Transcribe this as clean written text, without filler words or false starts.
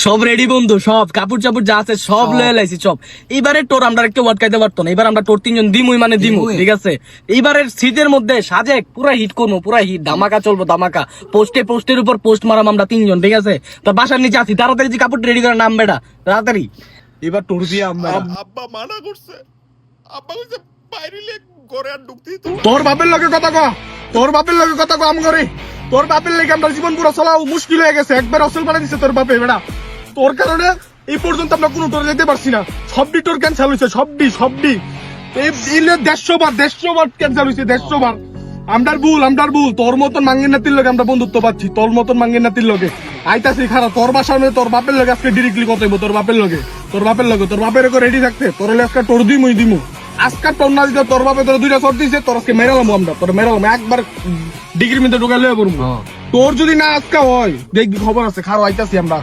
সব রেডি বন্ধু, সব কাপড় চাপড় যা আছে সব লয়ে লাইছি সব। এইবারে তোর আমরা কেউ আটকাইতে পারতো না, এবার আমরা তোর তিনজন দিমুই মানে দিমু, ঠিক আছে? এইবারের শীতের মধ্যে সাজে পুরা হিট করবো, পুরা হিট ধামাকা চলবো, ধামাকা। পোস্টের উপর পোস্ট মারাম আমরা তিনজন, ঠিক আছে? তোর বাসার নিচে আছি, তাড়াতাড়ি যে কাপড় রেডি করে নাম বেটা, তাড়াতাড়ি। এবার তোর দিয়ে আমরা আব্বা মানা করছে, আব্বা কইছে বাইরে ঘরে আর ঢুকতেই তো। তোর বাপের লগে কথা কো, তোর বাপের লগে কথা কো আম করে। তোর বাপের লেগে আমরা জীবন পুরো চলাও মুশকিল হয়ে গেছে, একবার অসল বানাই দিছে তোর বাপে বেড়া। তোর কারণে এই পর্যন্ত আমরা কোনো টোরে যেতে পারছি না, সবডি টোর ক্যান্সেল হয়েছে, সবডি এই 150 বার ক্যান্সেল হয়েছে, 150 বার। আমরার ভুল। তোর মতন মাঙ্গের নাতির লগে আমরা বন্ধুত্ব পাচ্ছি, তোর মতন মাঙ্গের নাতির লগে আইতাছি খারাপ। তোর বাসার মধ্যে তোর বাপের লগে আজকে ডিরেক্টলি কথা হইব, তোর বাপের লগে তোর বাপের রেডি থাকতে। তোর হলে আজকে তোর দিমু আজকাল তোর না দিতে, তোর বাপে তোর দুইটা শট দিছে, তোর আজকে মেরালাম আমরা, তোর মেরালাম একবার ডিগ্রির মধ্যে ঢুকাই লয়ে পড়বো। তোর যদি না আজকে হয় দেখবি খবর আছে, খারাপ আইতাছি আমরা।